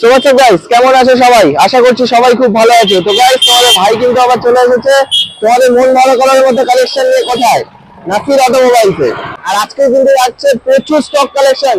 তো গাইস কেমন আছো সবাই? আশা করছি সবাই খুব ভালো আছে। তো গাইস তোমাদের ভাই কিন্তু আবার চলে এসেছে তোমাদের মন ভালো করার মতো কালেকশন নিয়ে। কোথায়? নাসির অটোমোবাইলসে। আর আজকে কিন্তু যাচ্ছে প্রচুর স্টক কালেকশন।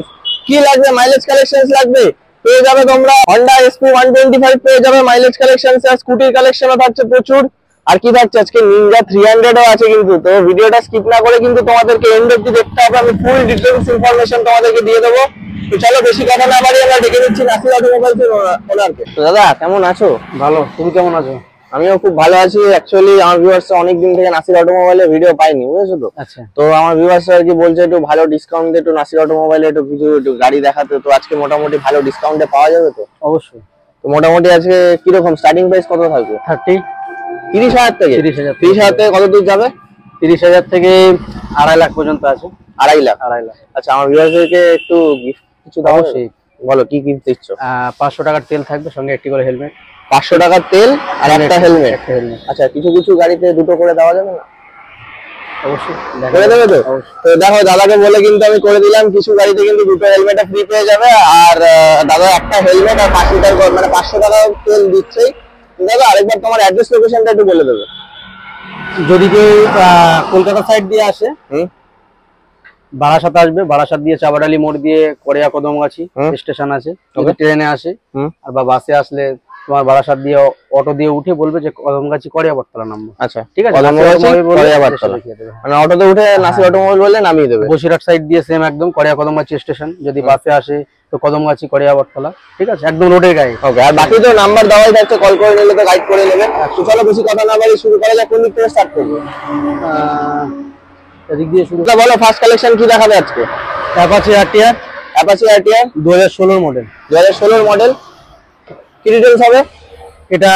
কি লাগবে? মাইলেজ কালেকশনস লাগবে, পেয়ে যাবে তোমরা। Honda SP 125 পেয়ে যাবে মাইলেজ কালেকশনস। আর স্কুটির কালেকশনও থাকছে প্রচুর। আর কি থাকছে আজকে? Ninja 300 ও আছে কিন্তু। তো ভিডিওটা স্কিপ না করে কিন্তু তোমাদেরকে এন্ড অবধি দেখতে হবে। আমি ফুল ডিটেইলস ইনফরমেশন তোমাদেরকে দিয়ে দেবো। তো চলো বেশি কথা না বাড়িয়ে আমরা ডেকে নিচ্ছি নাসির অটোমোবাইলসের ওনারকে। তো দাদা কেমন আছো? ভালো, তুমি কেমন আছো? আমিও খুব ভালো আছি। অ্যাকচুয়ালি আমার ভিউয়ার্স অনেক দিন থেকে নাসির অটোমোবাইলের ভিডিও পাইনি, বুঝেছো তো? আচ্ছা। তো আমার ভিউয়ার্স আর কি বলছে একটু ভালো ডিসকাউন্ট দিয়ে একটু নাসির অটোমোবাইলে একটু কিছু একটু গাড়ি দেখাতে। তো আজকে মোটামুটি ভালো ডিসকাউন্টে পাওয়া যাবে তো? অবশ্যই। তো মোটামুটি আজকে কিরকম স্টার্টিং প্রাইস কত থাকবে? 30,000 থেকে 30,000 থেকে কত দূর যাবে? 30,000 থেকে 2.5 লাখ পর্যন্ত আছে। 2.5 লাখ? 2.5 লাখ। আচ্ছা, আমার ভিউয়ার্সদেরকে একটু গিফট কিছু দাও। অবশ্যই। বলো কি গিফট দিচ্ছ? 500 টাকার তেল থাকবে, সঙ্গে একটি করে হেলমেট। 500 টাকার তেল আর একটা হেলমেট। আচ্ছা, কিছু কিছু গাড়িতে দুটো করে দেওয়া যাবে না? অবশ্যই করে দেবে তো? তো দেখো দাদাকে বলে কিন্তু আমি করে দিলাম। কিছু গাড়িতে কিন্তু দুটো হেলমেট ফ্রি পেয়ে যাবে। আর দাদা একটা হেলমেট আর 5 লিটার মানে 500 টাকা তেল দিচ্ছেই। দাদা আরেকবার তোমার অ্যাড্রেস লোকেশনটা একটু বলে দেবে। যদি কেউ কলকাতা সাইড দিয়ে আসে, বারাসাত আসবে, বারাসাত দিয়ে চাবাডালি মোড় দিয়ে কড়িয়া কদমগাছি স্টেশন আছে। যদি ট্রেনে আসে আর বা বাসে আসলে তোমার বারাসাত দিয়ে অটো দিয়ে উঠে বলবে যে কদমগাছি কড়িয়া বটতলা নামবো। আচ্ছা ঠিক আছে, কড়িয়া বটতলা মানে অটোতে উঠে নাসির অটোমোবাইল বললে নামিয়ে দেবে। বসিরহাট সাইড দিয়ে সেম একদম কড়িয়া কদমগাছি স্টেশন। যদি বাসে আসে তো কদমগাছি কড়িয়া বটতলা। ঠিক আছে, একদম রোডের গায়ে। ওকে, আর বাকি তো নাম্বার দেওয়াই থাকছে, কল করে নিলে তো গাইড করে নেবে। তো চলো বেশি কথা না বলে শুরু করা যাক। কোন দিক থেকে স্টার্ট করবো? এদিক দিয়ে শুরু। বলো ফার্স্ট কালেকশন কি দেখাবে আজকে? Apache RTR. Apache RTR 2016 model. 2016 model. কি ডিটেইলস হবে? এটা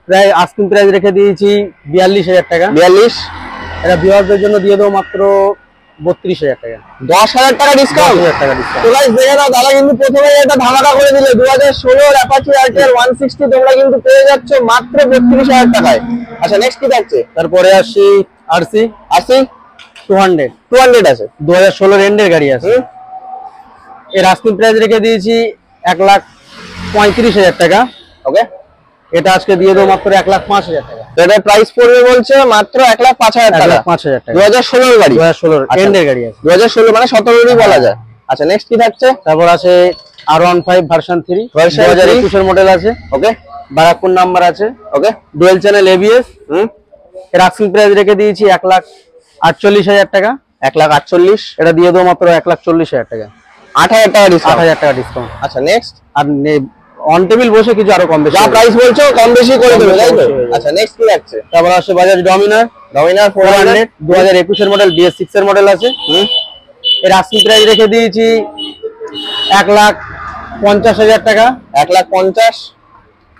প্রায় আস্কিং প্রাইস রেখে দিয়েছি 42,000 টাকা। 42? এটা ভিউয়ারদের জন্য দিয়ে দেবো মাত্র 32,000 টাকা। 10,000 টাকা ডিসকাউন্ট। 10,000 টাকা ডিসকাউন্ট। তো গাইস দেখে নাও, দাদা কিন্তু প্রথমেই এটা ধামাকা করে দিলে। 2016 অ্যাপাচি আরটিআর 160 তোমরা কিন্তু পেয়ে যাচ্ছ মাত্র 32,000 টাকায়। আচ্ছা, নেক্সট কি থাকছে? তারপরে আসি আরসি 200 আছে। 2016 এন্ডের গাড়ি আছে। এর আস্কিং প্রাইস রেখে দিয়েছি 1,35,000 টাকা। ওকে, এটা আজকে দিয়ে দেবো মাত্র 1,05,000 টাকা। তো এটা প্রাইস পড়বে বলছে মাত্র 1,05,000 টাকা। 1,05,000 টাকা। 2016 গাড়ি। 2016 এন্ডের গাড়ি আছে। 2016 মানে 17 বলা যায়। আচ্ছা, নেক্সট কি থাকছে? তারপর আছে R15 ভার্সন 3 2021 এর মডেল আছে। ওকে, বারাকপুর নাম্বার আছে। ওকে, ডুয়াল চ্যানেল ABS। এর আস্কিং প্রাইস রেখে দিয়েছি 1,48,000 টাকা। 1,48,000। এটা দিয়ে দেবো মাত্র 1,40,000 টাকা। 8,000 টাকা ডিসকাউন্ট। 8,000 টাকা ডিসকাউন্ট। আচ্ছা, নেক্সট। আর অন টেবিল বসে কিছু আরো কম বেশি, যা প্রাইস বলছো কম বেশি করে দেবে, তাই তো? আচ্ছা, নেক্সট কি থাকছে? তারপর আসে বাজাজ ডমিনার 400 2021 এর মডেল, BS6 এর মডেল আছে। এর আস্কিং প্রাইস রেখে দিয়েছি 1,50,000 টাকা। 1,50,000।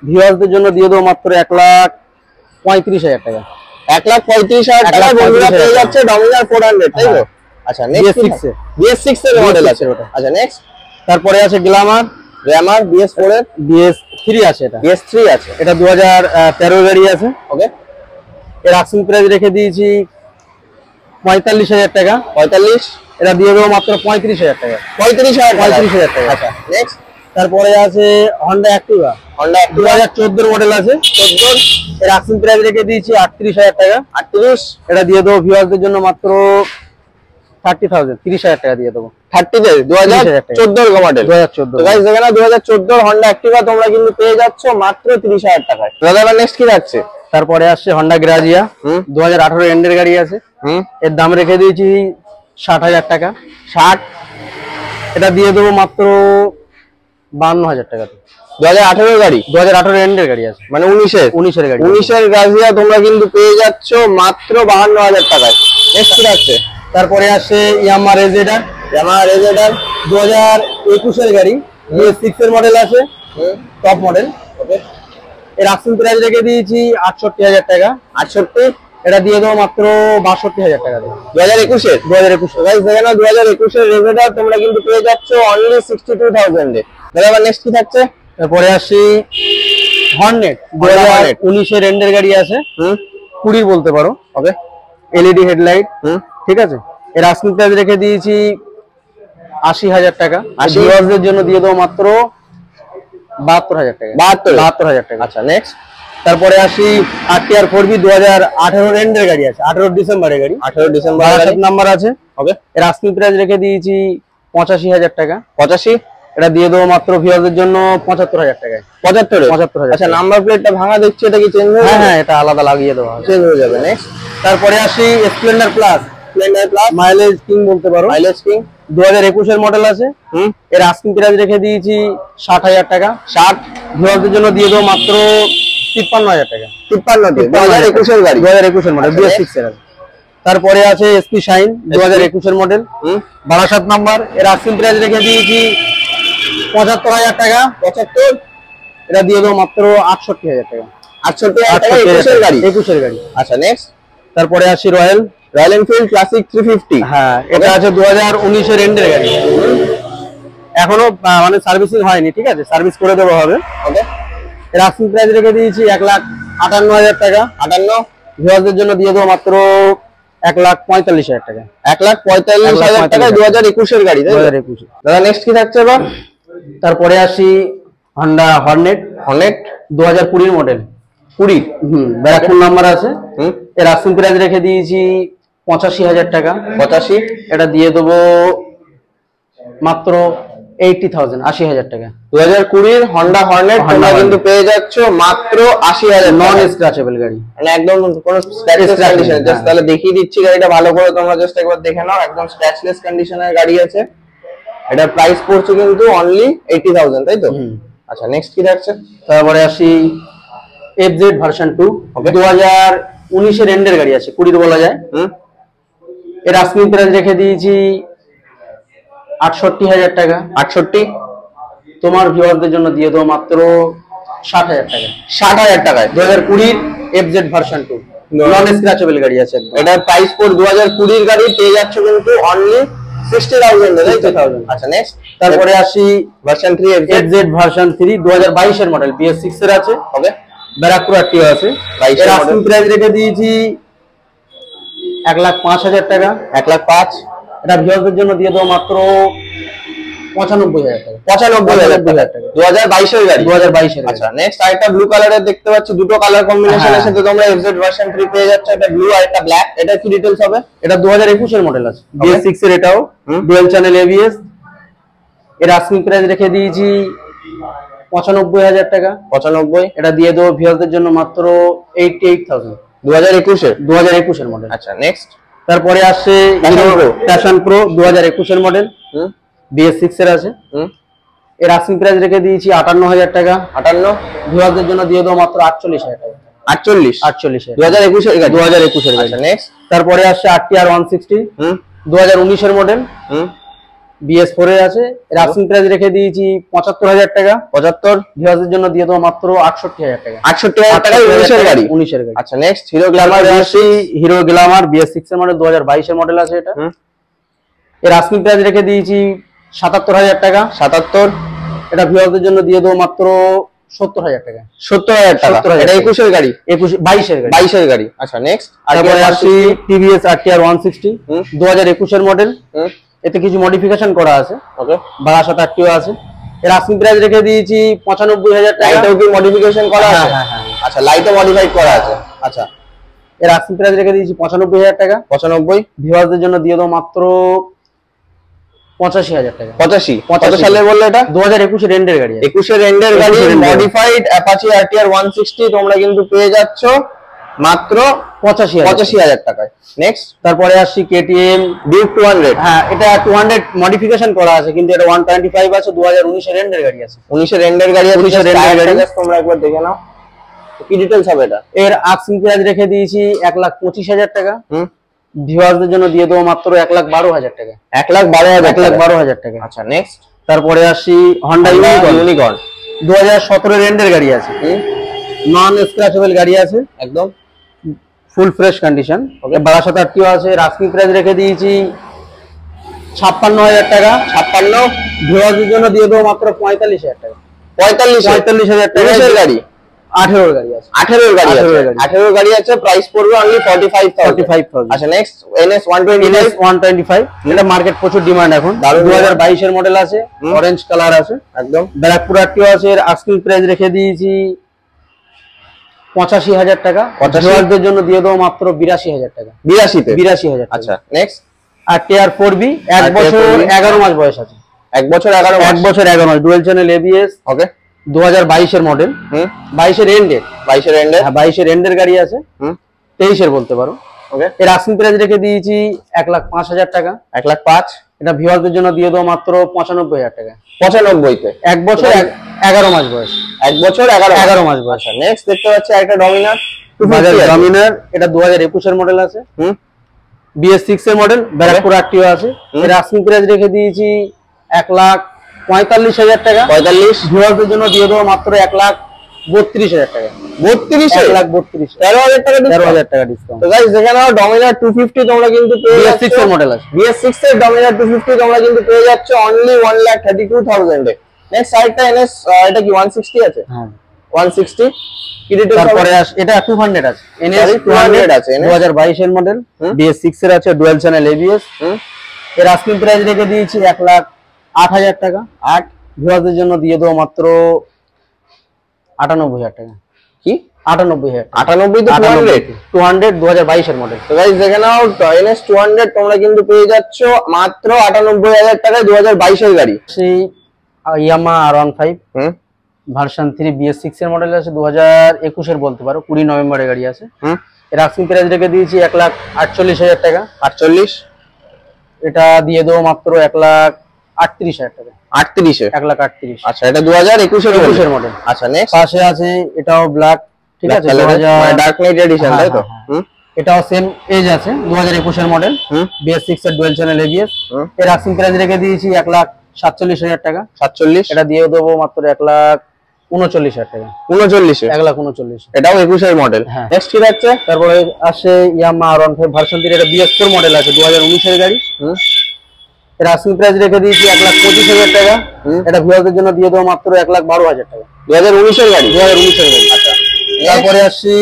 ভিউয়ারদের জন্য দিয়ে দেবো মাত্র 1,35,000 টাকা। 1,35,000 টাকা বন্ধুরা পেয়ে যাচ্ছে ডমিনার 400, তাই তো? আচ্ছা, নেক্সট BS6 এর মডেল আছে ওটা। আচ্ছা, নেক্সট। তারপরে আছে গ্ল্যামার BS4 এর BS3 আছে। এটা BS3 আছে। এটা 2013 গাড়ি আছে। ওকে, এর আস্কিং প্রাইস রেখে দিয়েছি 45,000 টাকা। 45? এটা দিয়ে দেবো মাত্র 35,000 টাকা। 35,000 টাকা। আচ্ছা, নেক্সট। তারপরে আছে Honda Activa 2014 মডেল আছে। 14? এর আস্কিং প্রাইস রেখে দিয়েছি 38,000 টাকা। 38? এটা দিয়ে দেবো ভিউয়ারদের জন্য মাত্র 30,000 টাকা দিয়ে দেবো। 30 তে 2014 মডেল। 2014। তো গাইস দেখেন 2014 Honda Activa তোমরা কিন্তু পেয়ে যাচ্ছ মাত্র 30,000 টাকায়। দাদা এবার নেক্সট কি থাকছে? তারপরে আসছে Honda Grazia 2018 এন্ডের গাড়ি আছে। এর দাম রেখে দিয়েছি 60,000 টাকা। 60? এটা দিয়ে দেবো মাত্র 52,000 টাকা। 2018 গাড়ি? 2018 এন্ডের গাড়ি আছে, মানে 19 এর গাড়ি। 19 এর Grazia তোমরা কিন্তু পেয়ে যাচ্ছ মাত্র 52,000 টাকায়। নেক্সট কি থাকছে? তারপরে আসে Yamaha Raider 2021 এর গাড়ি, BS6 এর মডেল আছে, টপ মডেল। ওকে, এর আস্কিং প্রাইস রেখে দিয়েছি 68,000 টাকা। 68? এটা দিয়ে দেবো মাত্র 62,000 টাকা। 2021 এর? 2021। গাইস দেখেন 2021 এর Raider তোমরা কিন্তু পেয়ে যাচ্ছ অনলি 62,000 এ। দাদা এবার নেক্সট কি থাকছে? তারপরে আসি Hornet 2019 এর এন্ডের গাড়ি আছে, 20 বলতে পারো। ওকে, LED হেডলাইট। ঠিক আছে, এর আস্কিং প্রাইস রেখে দিয়েছি 80,000 টাকা। ভিউয়ারদের জন্য দিয়ে দেবো মাত্র 72,000 টাকা। 72,000 টাকা। আচ্ছা নেক্সট, তারপরে আসি RTR 4B 2018 এন্ডের গাড়ি আছে, 18 ডিসেম্বরের গাড়ি, 18 ডিসেম্বর নাম্বার আছে। ওকে, এর আস্কিং প্রাইস রেখে দিয়েছি 85,000 টাকা। 85, এটা দিয়ে দেবো মাত্র ভিউয়ারদের জন্য 75,000 টাকায়। 75,000। আচ্ছা নাম্বার প্লেটটা ভাঙা দেখছি, এটা কি চেঞ্জ হয়ে যাবে? হ্যাঁ, এটা আলাদা লাগিয়ে দেওয়া হবে, চেঞ্জ হয়ে যাবে। নেক্সট, তারপরে আসি Splendor plus, plus mileage king বলতে পারো, মাইলেজ কিং 2021 এর মডেল আছে। এর আস্কিং প্রাইস রেখে দিয়েছি 60,000 টাকা। 60, ভিউয়ারদের জন্য দিয়ে দেবো মাত্র 53,000 টাকা। 53 2021 এর গাড়ি, 2021 এর মডেল, BS6 এর আছে। তারপরে আছে SP শাইন 2021 এর মডেল, 62 নাম্বার। এর আস্কিং প্রাইস রেখে দিয়েছি 75,000 টাকা। 75, এটা দিয়ে দেবো মাত্র 68,000 টাকা। 68,000 টাকা 21 এর গাড়ি। 21 এর গাড়ি। আচ্ছা নেক্সট, তারপরে আসি রয়্যাল এনফিল্ড ক্লাসিক 350। হ্যাঁ, এটা আছে 2019 এর এন্ডের গাড়ি, এখনো মানে সার্ভিসিং হয়নি, ঠিক আছে, সার্ভিস করে দেওয়া হবে। ওকে, এর আস্কিং প্রাইস রেখে দিয়েছি 1,58,000 টাকা। 58, ভিউয়ারদের জন্য দিয়ে দেবো মাত্র 1,45,000 টাকা। 1,45,000 টাকা 2021 এর গাড়ি, তাই তো? 2021। দাদা নেক্সট কি থাকছে এবার? তারপরে আসি Honda Hornet 2020 model, 20, Barrackpore number আছে। এর আস্কিং প্রাইস রেখে দিয়েছি 85,000 টাকা। 85, এটা দিয়ে দেবো মাত্র 80,000, 80,000 টাকা। 2020 হন্ডা হর্নেট তোমরা কিন্তু পেয়ে যাচ্ছ মাত্র 80,000, নন স্ক্র্যাচেবল গাড়ি, মানে একদম কোনো স্ক্র্যাচলেস কন্ডিশন। জাস্ট তাহলে দেখিয়ে দিচ্ছি গাড়িটা ভালো করে, তোমরা জাস্ট একবার দেখে নাও, একদম স্ক্র্যাচলেস কন্ডিশনের গাড়ি আছে। এটা প্রাইস পড়ছে কিন্তু অনলি 80,000, তাই তো? আচ্ছা নেক্সট কি থাকছে? তারপরে আসি FZ ভার্সন 2, 2019 এর এন্ডের গাড়ি আছে, 20 বলা যায়। এর আস্কিং প্রাইস রেখে দিয়েছি 68,000 টাকা। 68, তোমার ভিউয়ারদের জন্য দিয়ে দেবো মাত্র 60,000 টাকা। 60,000 টাকায় 2020 FZ ভার্সন 2, নন স্ক্র্যাচেবল গাড়ি আছে। এটা প্রাইস পড় 2020 গাড়ি পেয়ে যাচ্ছ কিন্তু অনলি 60,000, তাই তো? আচ্ছা নেক্সট, তারপরে আসি ভার্সন 3 FZ ভার্সন 3 2022 এর মডেল, BS6 এর আছে। ওকে, ব্যারাকপুর আরটিও আছে। এর আস্কিং প্রাইস রেখে দিয়েছি 1,05,000 টাকা। 1,05,000, এটা ভিউয়ারদের জন্য দিয়ে দেবো মাত্র 95,000 টাকা। 95,000 টাকা 2022 এর গাড়ি, 2022 এর। আচ্ছা নেক্সট, আরেকটা ব্লু কালারের দেখতে পাচ্ছি, দুটো কালার কম্বিনেশনের সাথে তোমরা FZ ভার্সন 3 পেয়ে যাচ্ছ, এটা ব্লু আর একটা ব্ল্যাক। এটা কি ডিটেইলস হবে? এটা 2021 এর মডেল আছে, BS6 এর, এটাও ডুয়াল চ্যানেল ABS। এর আস্কিং প্রাইস রেখে দিয়েছি 95,000 টাকা। 95, এটা দিয়ে দেবো ভিউয়ারদের জন্য মাত্র 88,000, 2021 এর মডেল। আচ্ছা নেক্সট, তারপরে আসছে প্যাশন প্রো 2021 এর মডেল, BS6 এর আছে। এর আস্কিং প্রাইস রেখে দিয়েছি 58,000 টাকা। 58, ভিউয়ারদের জন্য দিয়ে দেবো মাত্র 48,000 টাকা। 48, 48,000, 2021 এর গাড়ি, 2021 এর। আচ্ছা নেক্সট, তারপরে আসছে RTR 160, 2019 এর মডেল, BS4 এর আছে। এর আস্কিং প্রাইস রেখে দিয়েছি 75,000 টাকা। 75, ভিউয়ারদের জন্য দিয়ে দেবো মাত্র 68,000 টাকা। 68,000 টাকা 19 এর গাড়ি, 19 এর গাড়ি। আচ্ছা next, hero Glamour hero Glamour BS6 এর মডেল, 2022 এর মডেল আছে এটা। এর আস্কিং প্রাইস রেখে দিয়েছি 77,000 টাকা। 77, এটা ভিউয়ারদের জন্য দিয়ে দেবো মাত্র 70,000 টাকা। 70,000 টাকা, এটা 21 এর গাড়ি, 22 এর গাড়ি, 22 এর গাড়ি। আচ্ছা নেক্সট, তারপরে আসি TVS RTR 160, 2021 এর মডেল। এতে কিছু মডিফিকেশন করা আছে, ওকে, বারাসাত RTO আছে। এর আস্কিং প্রাইস রেখে দিয়েছি 95,000 টাকা। লাইটও কি মডিফিকেশন করা আছে? হ্যাঁ। আচ্ছা লাইটও মডিফাইড করা আছে। আচ্ছা, এর আস্কিং প্রাইস রেখে দিয়েছি 95,000 টাকা। 95, ভিউয়ারদের জন্য দিয়ে দেবো মাত্র 85,000 টাকা। 85, কত সালে বললে এটা? 2021 এর এন্ডের গাড়ি, 21 এর এন্ডের গাড়ি, মডিফাইড অ্যাপাচি RTR 160 তোমরা কিন্তু পেয়ে যাচ্ছ মাত্র 85,000 টাকায়। নেক্সট, তারপরে আসছি KTM ডিউক 200, হ্যাঁ, এটা 200 মডিফিকেশন করা আছে, কিন্তু এটা 125 আছে, 2019 এর এন্ডের গাড়ি আছে। 19 এর এন্ডের গাড়ি আছে, 19 এর এন্ডের গাড়ি, তোমরা একবার দেখে নাও কি ডিটেইলস হবে এটা। এর আস্কিং প্রাইস রেখে দিয়েছি 1,25,000 টাকা। ভিউয়ারদের জন্য দিয়ে দেবো মাত্র 1,12,000 টাকা। 1,12,000 টাকা। আচ্ছা নেক্সট, তারপরে আসি হন্ডা ইউনিকর্ন 2017 এর এন্ডের গাড়ি আছে, নন স্ক্র্যাচেবল গাড়ি আছে, একদম full fresh condition. Barasat RTO আছে। এর আস্কিং প্রাইস রেখে দিয়েছি 56,000 টাকা। 56, ভিউয়ারদের জন্য দিয়ে দেবো মাত্র 45,000 টাকা। 45,000 টাকা গাড়ি, 18 গাড়ি আছে, 18 গাড়ি আছে, 18 গাড়ি। 18 গাড়ি আছে, প্রাইস পড়বে অনলি 45,000। আচ্ছা নেক্সট NS 125। NS125 এটা মার্কেট প্রচুর ডিমান্ড এখন। দারুণ 2022 এর মডেল আছে, অরেঞ্জ কালার আছে একদম। ব্যারাকপুর আরটিও আছে। এর আস্কিং প্রাইস রেখে দিয়েছি 85,000 টাকা। 85? ভিউয়ারদের জন্য দিয়ে দেবো মাত্র 82,000 টাকা। 82 তে? 82,000 টাকা। আচ্ছা নেক্সট আর টিআর 4B 1 আর বছর TR4B 11 মাস বয়স আছে। 1 বছর 11 মাস। 1 বছর 11 মাস, ডুয়াল চ্যানেল ABS। ওকে। 2022 এর মডেল, 22 এর এন্ডের, 22 এর এন্ডে। হ্যাঁ 22 এর এন্ডের গাড়ি আছে, 23 এর বলতে পারো। ওকে। এর আস্কিং প্রাইস রেখে দিয়েছি 1,05,000 টাকা। 1,05,000। এটা ভিউয়ারদের জন্য দিয়ে দেবো মাত্র 95,000 টাকা। 95 তে? 1 বছর 11 মাস বয়স। 1 বছর 11 মাস বয়স। আচ্ছা নেক্সট দেখতে পাচ্ছি একটা ডমিনার বাজাজ ডমিনার, এটা 2021 এর মডেল আছে, BS6 এর মডেল, ব্যারাকপুর আরটিও আছে। এর আস্কিং প্রাইস রেখে দিয়েছি 1,45,000 টাকা। 45। ভিউয়ারদের জন্য দিয়ে দেবো মাত্র 1,32,000 টাকা। 32 এ? 1,32,000, 13,000 টাকা ডিসকাউন্ট। 13,000 টাকা ডিসকাউন্ট। তো গাইস দেখে নাও ডমিনার 250 তোমরা কিন্তু পেয়ে যাচ্ছ। BS6 এর মডেল আছে, BS6 এর ডমিনার 250 তোমরা কিন্তু পেয়ে যাচ্ছ অনলি 1,32,000 এ। নেক্সট আরেকটা NS, এটা কি 160 আছে? হ্যাঁ 160 কি ডিটেইলস? তারপরে এটা 200 আছে, NS 200 আছে, 2022 এর মডেল, BS6 এর আছে, ডুয়াল চ্যানেল ABS। এর আস্কিং প্রাইস রেখে দিয়েছি 1,08,000 টাকা। 8। ভিউয়ারদের জন্য দিয়ে দেবো মাত্র 98,000 টাকা। কি 98,000? 98 তো 200? 200 2022 এর মডেল। তো গাইস দেখে নাও NS 200 তোমরা কিন্তু পেয়ে যাচ্ছ মাত্র 98,000 টাকায় 2022 এর গাড়ি। সেই ইয়ামাহা R15 ভার্সন 3 BS6 এর মডেল আছে, 2021 এর বলতে পারো, 20 নভেম্বরের গাড়ি আছে। এর আস্কিং প্রাইস রেখে দিয়েছি 1,48,000 টাকা। 48? এটা দিয়ে দেবো মাত্র 1,38,000 টাকা। 38 এ? 1,38,000। আচ্ছা এটা 2021 এর মডেল। আচ্ছা নেক্সট পাশে আছে এটাও ব্ল্যাক, ঠিক আছে, ডার্ক নাইট এডিশন তাই তো? এটাও সেম এজ আছে, 2021 এর মডেল, BS6 এর ডুয়াল চ্যানেল ABS। এর আস্কিং প্রাইস রেখে দিয়েছি 1,47,000 টাকা। 47? এটা দিয়ে দেবো মাত্র 1,39,000 টাকা। 39 এ? 1,39,000। এটাও 21 এর মডেল। হ্যাঁ। নেক্সট কি রাখছে? তারপরে আসে ইয়ামাহা R15 ভার্সন 3, এটা BS4 মডেল আছে, 2019 এর গাড়ি। এর আস্কিং প্রাইস রেখে দিয়েছি 1,25,000 টাকা। এটা ভিউয়ারদের জন্য দিয়ে দেবো মাত্র 1,12,000 টাকা। 2019 এর গাড়ি? 2019 এর গাড়ি। আচ্ছা তারপরে আসি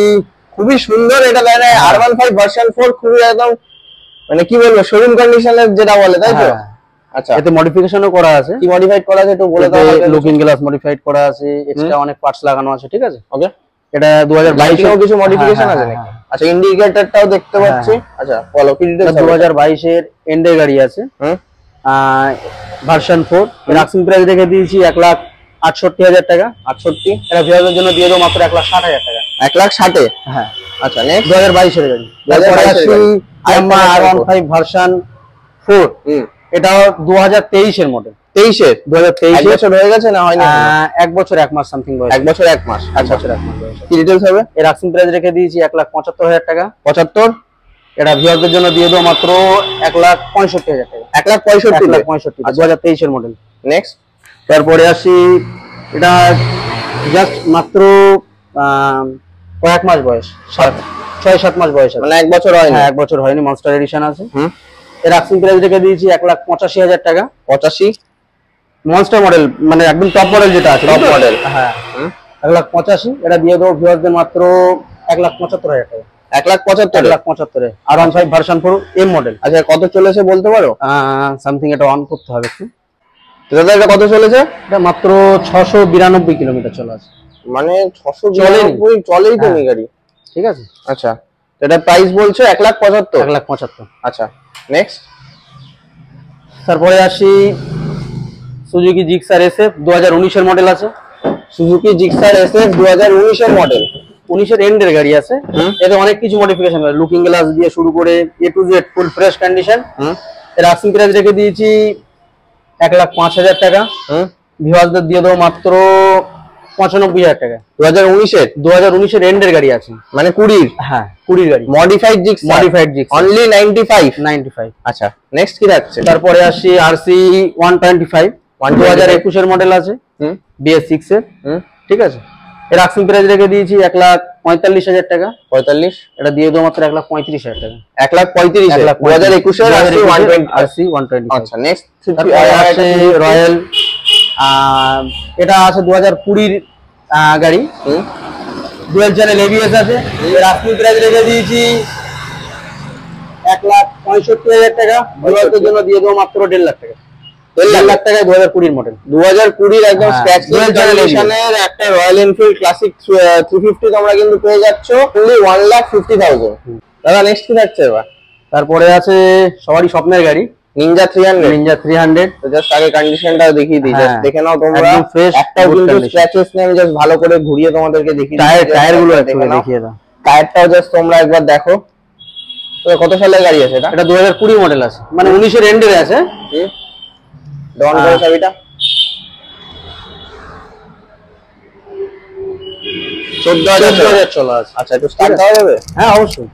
খুবই সুন্দর এটা, মানে R15 ভার্সন 4 খুবই একদম মানে কি বলবো শোরুম কন্ডিশনের যেটা বলে তাই তো? আচ্ছা এতে মডিফিকেশনও করা আছে। কি মডিফাইড করা আছে একটু বলে দাও। লুকিং গ্লাস মডিফাইড করা আছে, এক্সট্রা অনেক পার্টস লাগানো আছে, ঠিক আছে। ওকে। এটা 2022 এও কিছু মডিফিকেশন আছে নাকি? আচ্ছা ইন্ডিকেটরটাও দেখতে পাচ্ছি। আচ্ছা বলো কি ডিটেইলস? 2022 এর এন্ডের গাড়ি আছে, ভার্সন 4। এর আস্কিং প্রাইস রেখে দিয়েছি 1,68,000 টাকা। 68? এটা ভিউয়ারদের জন্য দিয়ে দেবো মাত্র 1,60,000 টাকা। 1,60,000 এ? হ্যাঁ। আচ্ছা নেক্সট 2022 এর গাড়ি। তারপরে আসি ইয়ামাহা R15 ভার্সন 4, এটাও 2023 এর মডেল। 23 এর? 2023 এক বছর হয়ে গেছে না হয়নি? 1 বছর 1 মাস সামথিং বয়স। 1 বছর 1 মাস। 1 বছর 1 মাস বয়স। কি ডিটেইলস হবে? এর আস্কিং প্রাইস রেখে দিয়েছি 1,75,000 টাকা। 75? এটা ভিউয়ারদের জন্য দিয়ে দেবো মাত্র 1,65,000 টাকা। 1,65,000? 1,65,000, 2023 এর মডেল। নেক্সট তারপরে আসি এটা জাস্ট মাত্র কয়েক মাস বয়স, 6-7 মাস বয়স আছে, মানে 1 বছর হয়নি? হ্যাঁ 1 বছর হয়নি, মনস্টার এডিশন আছে। এর আস্কিং প্রাইস রেখে দিয়েছি 1,85,000 টাকা। 85? মনস্টার মডেল মানে একদম টপ মডেল যেটা আছে, টপ মডেল। হ্যাঁ 1,85,000। এটা দিয়ে দেবো ভিউয়ারদের মাত্র 1,75,000 টাকা। 1,75,000? 1,75,000 R15 ভার্সন 4 এম মডেল। আচ্ছা কত চলেছে বলতে পারো? সামথিং এটা অন করতে হবে একটু। দাদা এটা কত চলেছে? এটা মাত্র 692 কিলোমিটার চলে আছে, মানে 692 চলেই তো নি গাড়ি, ঠিক আছে। আচ্ছা এটা প্রাইস বলছো 1,75,000? 1,75,000। আচ্ছা নেক্সট তারপরে আসি সুজুকি জিক্সার SF 2019 এর মডেল আছে। সুজুকি জিক্সার SF 2019 এর মডেল, 19 এর এন্ডের গাড়ি আছে। এতে অনেক কিছু মডিফিকেশন আছে, লুকিং গ্লাস দিয়ে শুরু করে A to Z full fresh condition. এর আস্কিং প্রাইস রেখে দিয়েছি 1,05,000 টাকা। ভিউয়ারদের দিয়ে দেবো মাত্র 95,000 টাকা। 2019 এর এন্ডের গাড়ি আছে, মানে 20? হ্যাঁ 20 গাড়ি। Modified Gixxer only 95? আচ্ছা নেক্সট কি রাখছে? তারপরে আসি RC 125 2021 এর মডেল আছে, BS6 এর, ঠিক আছে। এর আস্কিং প্রাইস রেখে দিয়েছি 1,45,000 টাকা। 45? এটা দিয়ে দেবো মাত্র 1,35,000 টাকা। 1,35,000 2021 এর RC 125। আচ্ছা নেক্সট রয়্যাল, এটা আছে 2020 গাড়ি, ডুয়াল চ্যানেল এবিএস আছে। এর আস্কিং প্রাইস রেখে দিয়েছি 1,65,000 টাকা। ভিউয়ারদের জন্য দিয়ে দেবো মাত্র 1.5 লাখ টাকা। 1.5 লাখ টাকায় 2020 মডেল, 2020 একদম হ্যাঁ, স্ক্র্যাচ dual channel কন্ডিশনের একটা রয়্যাল এনফিল্ড ক্লাসিক 350 তোমরা কিন্তু পেয়ে যাচ্ছ only 1,50,000। দাদা নেক্সট কি থাকছে এবার? তারপরে আছে সবারই স্বপ্নের গাড়ি নিনজা 300। নিনজা 300। তো জাস্ট আগে কন্ডিশনটা দেখিয়ে দিই, হ্যাঁ, জাস্ট দেখে নাও তোমরা। একদম fresh, একটাও good কিন্তু condition। স্ক্র্যাচেস নেই, আমি জাস্ট ভালো করে ঘুরিয়ে তোমাদেরকে দেখিয়ে দিচ্ছি। টায়ার গুলো একটু দেখে নাও। দেখিয়ে দাও। টায়ারটাও জাস্ট তোমরা একবার দেখো। তো কত সালের গাড়ি আছে এটা? এটা 2020 মডেল আছে, মানে 19 এর এন্ডের আছে। ডন করে চাবিটা। 14,000 চলা আছে। আচ্ছা, একটু স্টার্ট দেওয়া যাবে? হ্যাঁ অবশ্যই।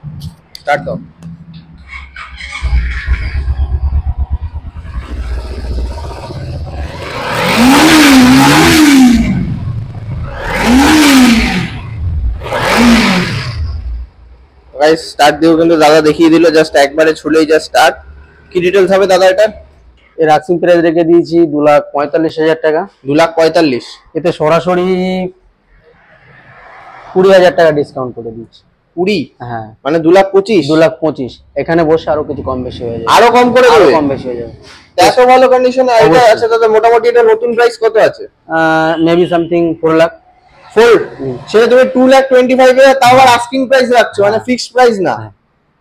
স্টার্ট দাও। গাইস স্টার্ট দিও কিন্তু দাদা দেখিয়ে দিল, জাস্ট একবারে ছুলেই জাস্ট স্টার্ট। কি ডিটেইলস হবে দাদা এটার? এর আস্কিং প্রাইস রেখে দিয়েছি 2,45,000 টাকা। 2,45,000। এতে সরাসরি 20,000 টাকা ডিসকাউন্ট করে দিচ্ছি। 20? হ্যাঁ, মানে 2,25,000। 2,25,000। এখানে বসে আরো কিছু কম বেশি হয়ে যাবে। আরো কম করে আরো দেবে? কম বেশি হয়ে যাবে। এত ভালো কন্ডিশনে এটা অবশ্যই। আছে দাদা। মোটামুটি এটা নতুন প্রাইস কত আছে? Maybe something 4 lakh. ফোল্ড সেটা তুমি 2,25,000 তাও আবার আস্কিং প্রাইস রাখছো, মানে ফিক্সড প্রাইস না।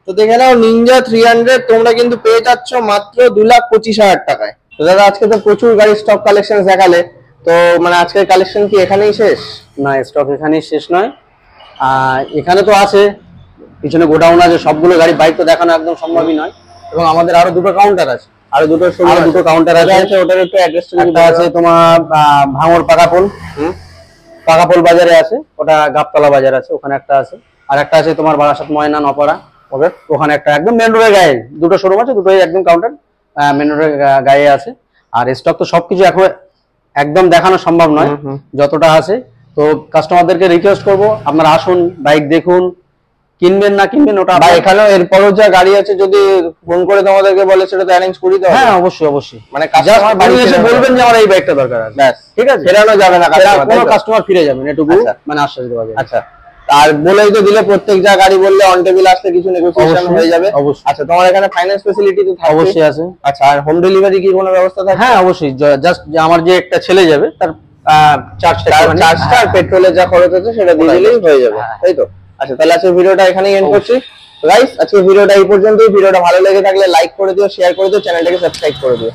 তো দেখে নাও নিনজা 300 তোমরা কিন্তু পেয়ে যাচ্ছ মাত্র 2,25,000 টাকায়। তো দাদা আজকে তো প্রচুর গাড়ি স্টক কালেকশন দেখালে, তো মানে আজকের কালেকশন কি এখানেই শেষ? না, স্টক এখানেই শেষ নয়। এখানে তো আছে, পিছনে গোডাউন আছে, সবগুলো গাড়ি বাইক তো দেখানো একদম সম্ভবই নয়। এবং আমাদের আরো দুটো কাউন্টার আছে, আরো দুটো কাউন্টার আছে। ওটার একটু অ্যাড্রেস একটা আছে তোমার ভাঙড় পাকাপোল, পাকাপোল বাজারে আছে, ওটা গাবতলা বাজার আছে, ওখানে একটা আছে। আর একটা আছে তোমার বারাসাত ময়না নপাড়া, ওখানে একটা একদম মেন রোডের গায়ে দুটো শোরুম আছে, দুটোই একদম কাউন্টার মেন রোডের গায়ে আছে। আর স্টক তো সবকিছু এখন একদম দেখানো সম্ভব নয়, যতটা আছে। তো কাস্টমারদেরকে রিকোয়েস্ট করবো আপনারা আসুন, বাইক দেখুন, কিনবেন না কিনবেন ওটা। বা এখানেও এরপরও যা গাড়ি আছে যদি ফোন করে তোমাদেরকে বলে সেটা তো অ্যারেঞ্জ করি তো? হ্যাঁ অবশ্যই অবশ্যই। মানে Just কাস্টমার বাড়ি এসে এসে বলবেন যে আমার এই বাইকটা দরকার আছে, ব্যাস, ঠিক আছে, ফেরানো যাবে না কাস্টমার, কোনো কাস্টমার ফিরে যাবেন এটুকু আচ্ছা। মানে আশ্বাস দেওয়া যায়। আচ্ছা, আর বলেই তো দিলে প্রত্যেক যা গাড়ি বললে অন টেবিল আসলে কিছু নেগোসিয়েশন অবশ্যই, হয়ে যাবে। অবশ্যই। আচ্ছা, তোমার এখানে ফাইন্যান্স ফ্যাসিলিটি তো থাকবে? অবশ্যই আছে। আচ্ছা, আর হোম ডেলিভারি কি কোনো ব্যবস্থা থাকে? হ্যাঁ অবশ্যই, জাস্ট আমার যে একটা ছেলে যাবে তার চার্জটা আর পেট্রোলের যা খরচ আছে সেটা দিয়ে দিলেই হয়ে যাবে, হ্যাঁ। তাই তো? আচ্ছা, তাহলে আজকে ভিডিওটা এখানেই এন্ড করছি গাইস। আজকে ভিডিওটা এই পর্যন্তই। ভিডিওটা ভালো লেগে থাকলে লাইক করে দিও, শেয়ার করে দিও, চ্যানেলটাকে সাবস্ক্রাইব করে দিও।